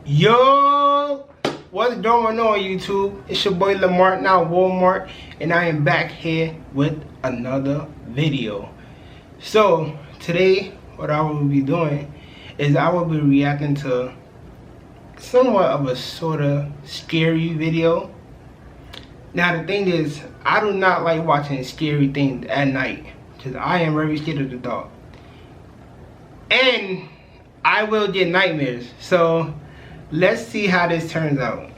Yo, what's going on YouTube? It's your boy Lamar, now Walmart, and I am back here with another video. So today what I will be doing is I will be reacting to somewhat of a sort of scary video. Now the thing is, I do not like watching scary things at night because I am very scared of the dark, and I will get nightmares. So let's see how this turns out.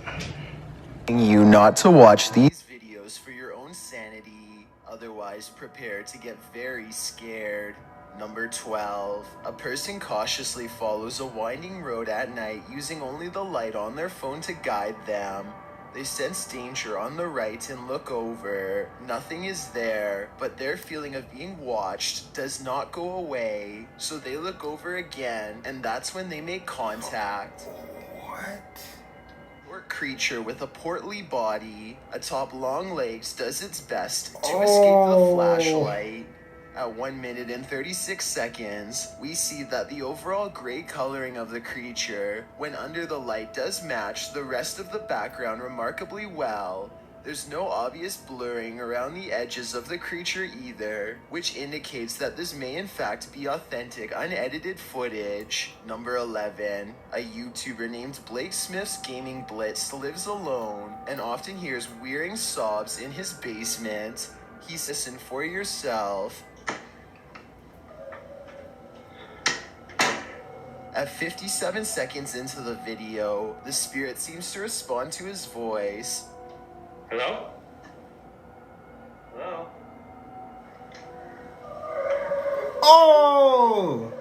You not to watch these videos for your own sanity, otherwise prepare to get very scared. Number 12. A person cautiously follows a winding road at night using only the light on their phone to guide them. They sense danger on the right and look over. Nothing is there, but their feeling of being watched does not go away. So they look over again, and that's when they make contact. What? Or creature with a portly body, atop long legs, does its best to escape the flashlight. At 1 minute and 36 seconds, we see that the overall gray coloring of the creature, when under the light, does match the rest of the background remarkably well. There's no obvious blurring around the edges of the creature either, which indicates that this may in fact be authentic, unedited footage. Number 11. A YouTuber named Blake Smith's Gaming Blitz lives alone and often hears wearing sobs in his basement. He's listen for yourself. At 57 seconds into the video, the spirit seems to respond to his voice. Hello? Hello? Oh!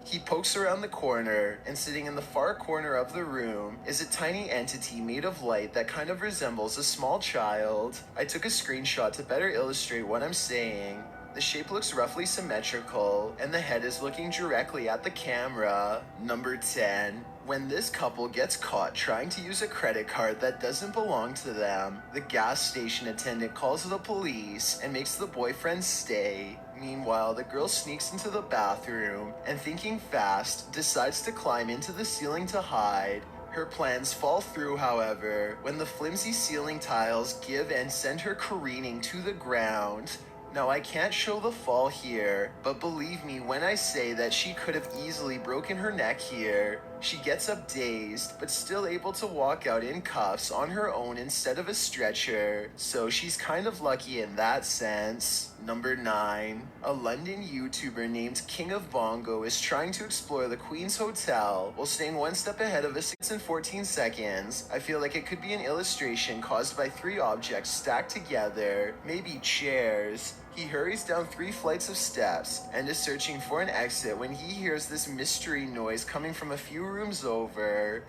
He pokes around the corner, and sitting in the far corner of the room is a tiny entity made of light that kind of resembles a small child. I took a screenshot to better illustrate what I'm saying. The shape looks roughly symmetrical, and the head is looking directly at the camera. Number 10. When this couple gets caught trying to use a credit card that doesn't belong to them, the gas station attendant calls the police and makes the boyfriend stay. Meanwhile, the girl sneaks into the bathroom and, thinking fast, decides to climb into the ceiling to hide. Her plans fall through, however, when the flimsy ceiling tiles give and send her careening to the ground. Now, I can't show the fall here, but believe me when I say that she could have easily broken her neck here. She gets up dazed, but still able to walk out in cuffs on her own instead of a stretcher, so she's kind of lucky in that sense. Number 9. A London YouTuber named King of Bongo is trying to explore the Queen's Hotel while staying one step ahead of a 6 and 14 seconds. I feel like it could be an illustration caused by 3 objects stacked together, maybe chairs. He hurries down 3 flights of steps and is searching for an exit when he hears this mystery noise coming from a few rooms over.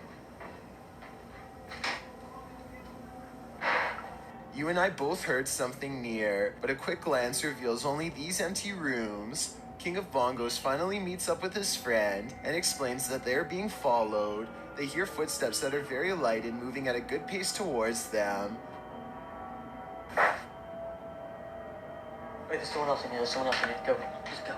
You and I both heard something near, but a quick glance reveals only these empty rooms. King of Bongos finally meets up with his friend and explains that they are being followed. They hear footsteps that are very light and moving at a good pace towards them. Wait, there's someone else in here. There's someone else in here. Go. Just go.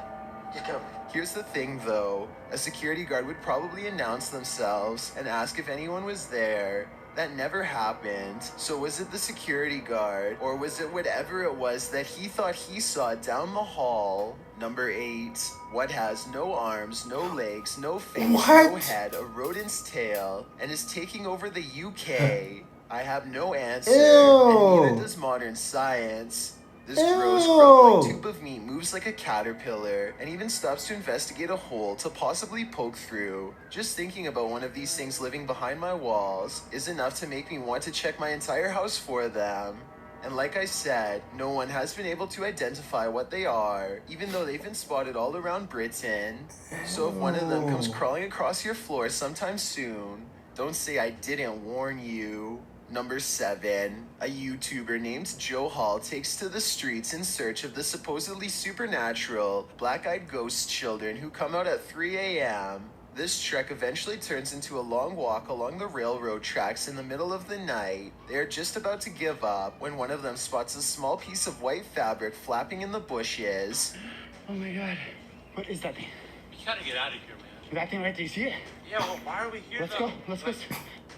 Just go. Here's the thing though, a security guard would probably announce themselves and ask if anyone was there. That never happened. So was it the security guard, or was it whatever it was that he thought he saw down the hall? Number 8. What has no arms, no legs, no face, no head, a rodent's tail, and is taking over the UK? I have no answer, and neither does modern science. This gross, grub-like tube of meat moves like a caterpillar and even stops to investigate a hole to possibly poke through. Just thinking about one of these things living behind my walls is enough to make me want to check my entire house for them. And like I said, no one has been able to identify what they are, even though they've been spotted all around Britain. So if one of them comes crawling across your floor sometime soon, don't say I didn't warn you. Number 7. A YouTuber named Joe Hall takes to the streets in search of the supposedly supernatural, black-eyed ghost children who come out at 3 a.m. This trek eventually turns into a long walk along the railroad tracks in the middle of the night. They are just about to give up when one of them spots a small piece of white fabric flapping in the bushes. Oh my god. What is that thing? You gotta get out of here, man. You're acting right. Do you see it? Yeah, well, why are we here? Let's go. Let's go.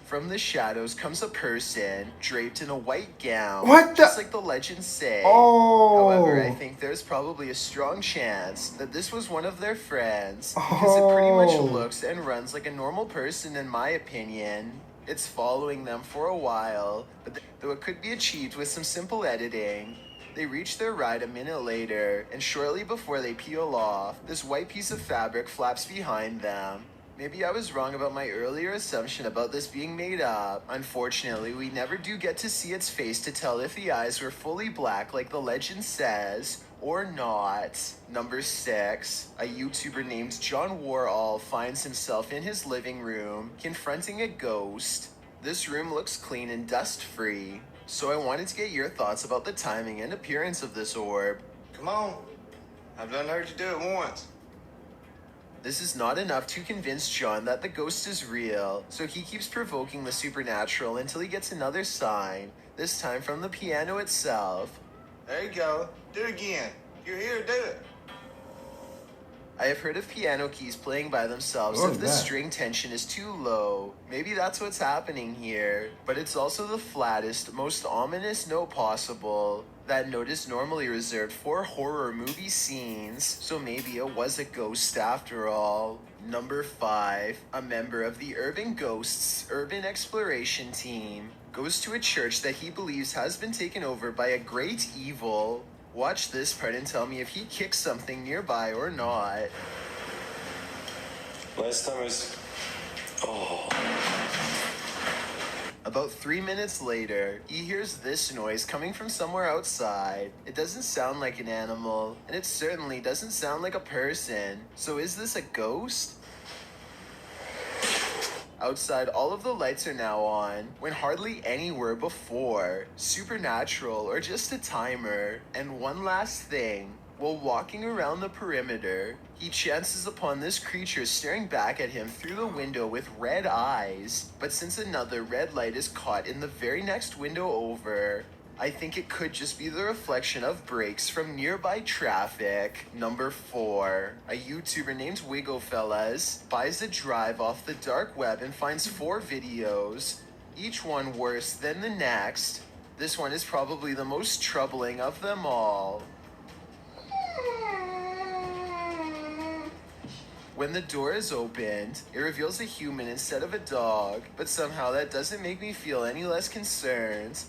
From the shadows comes a person draped in a white gown, What the- just like the legends say. Oh. However, I think there's probably a strong chance that this was one of their friends, because it pretty much Oh. looks and runs like a normal person in my opinion. It's following them for a while, but though it could be achieved with some simple editing. They reach their ride a minute later, and shortly before they peel off, this white piece of fabric flaps behind them. Maybe I was wrong about my earlier assumption about this being made up. Unfortunately, we never do get to see its face to tell if the eyes were fully black like the legend says, or not. Number 6, a YouTuber named John Warall finds himself in his living room, confronting a ghost. This room looks clean and dust-free, so I wanted to get your thoughts about the timing and appearance of this orb. Come on. I've done heard you do it once. This is not enough to convince John that the ghost is real, so he keeps provoking the supernatural until he gets another sign, this time from the piano itself. There you go. Do it again. You're here to do it. I have heard of piano keys playing by themselves What if is the that? string tension is too low. Maybe that's what's happening here, but it's also the flattest, most ominous note possible. That note is normally reserved for horror movie scenes, so maybe it was a ghost after all. Number 5, a member of the Urban Ghosts Urban Exploration Team goes to a church that he believes has been taken over by a great evil. Watch this part and tell me if he kicks something nearby or not. Last time was... Oh. About 3 minutes later, he hears this noise coming from somewhere outside. It doesn't sound like an animal, and it certainly doesn't sound like a person. So is this a ghost? Outside, all of the lights are now on, when hardly any were before. Supernatural or just a timer. And one last thing. While walking around the perimeter, he chances upon this creature staring back at him through the window with red eyes. But since another red light is caught in the very next window over, I think it could just be the reflection of brakes from nearby traffic. Number 4, a YouTuber named Wigglefellas buys a drive off the dark web and finds 4 videos, each one worse than the next. This one is probably the most troubling of them all. When the door is opened, it reveals a human instead of a dog, but somehow that doesn't make me feel any less concerned.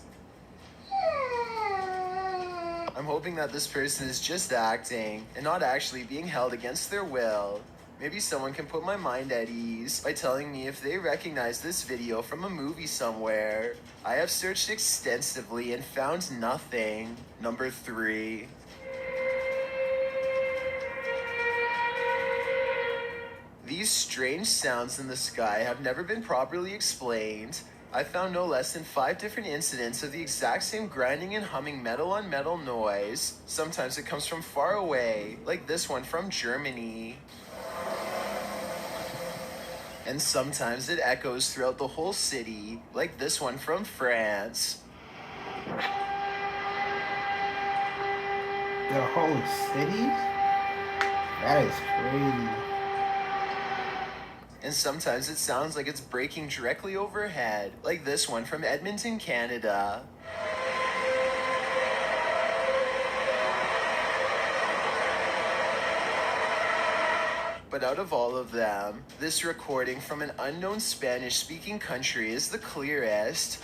I'm hoping that this person is just acting and not actually being held against their will. Maybe someone can put my mind at ease by telling me if they recognize this video from a movie somewhere. I have searched extensively and found nothing. Number 3. These strange sounds in the sky have never been properly explained. I found no less than 5 different incidents of the exact same grinding and humming metal on metal noise. Sometimes it comes from far away, like this one from Germany. And sometimes it echoes throughout the whole city, like this one from France. The whole city? That is crazy. And sometimes it sounds like it's breaking directly overhead, like this one from Edmonton, Canada. But out of all of them, this recording from an unknown Spanish-speaking country is the clearest.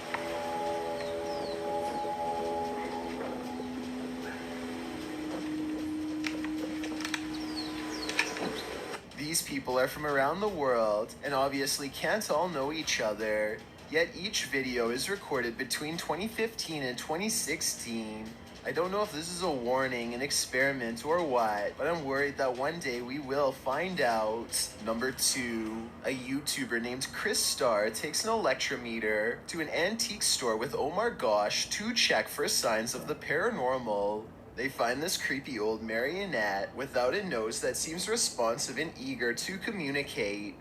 These people are from around the world and obviously can't all know each other. Yet each video is recorded between 2015 and 2016. I don't know if this is a warning, an experiment, or what, but I'm worried that one day we will find out. Number 2, a YouTuber named Chris Starr takes an electrometer to an antique store with Omar Gosh to check for signs of the paranormal. They find this creepy old marionette without a nose that seems responsive and eager to communicate.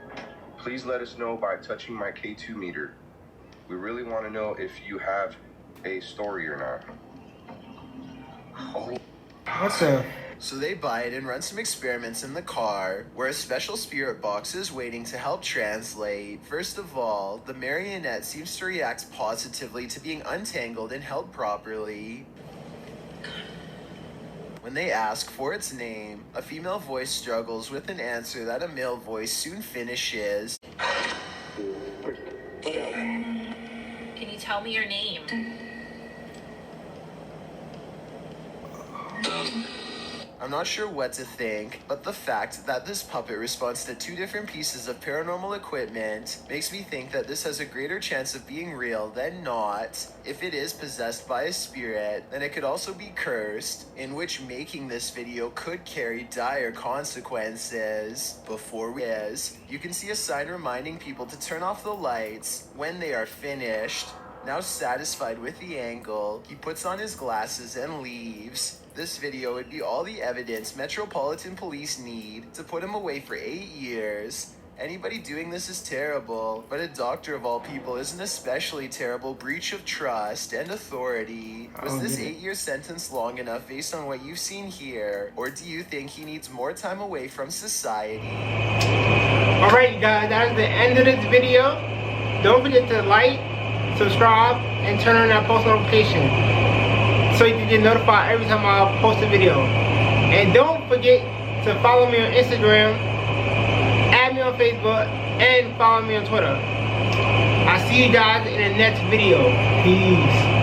Please let us know by touching my K2 meter. We really want to know if you have a story or not. What the? So they buy it and run some experiments in the car, where a special spirit box is waiting to help translate. First of all, the marionette seems to react positively to being untangled and held properly. When they ask for its name, a female voice struggles with an answer that a male voice soon finishes. Can you tell me your name? I'm not sure what to think, but the fact that this puppet responds to 2 different pieces of paranormal equipment makes me think that this has a greater chance of being real than not. If it is possessed by a spirit, then it could also be cursed, in which making this video could carry dire consequences. Before you can see a sign reminding people to turn off the lights when they are finished. Now satisfied with the angle, he puts on his glasses and leaves. This video would be all the evidence Metropolitan Police need to put him away for 8 years. Anybody doing this is terrible, but a doctor of all people is an especially terrible breach of trust and authority. Was this 8-year sentence long enough based on what you've seen here, or do you think he needs more time away from society? Alright you guys, that's the end of this video. Don't forget to like, subscribe, and turn on that post notification so you can get notified every time I post a video. And don't forget to follow me on Instagram, add me on Facebook, and follow me on Twitter. I'll see you guys in the next video. Peace.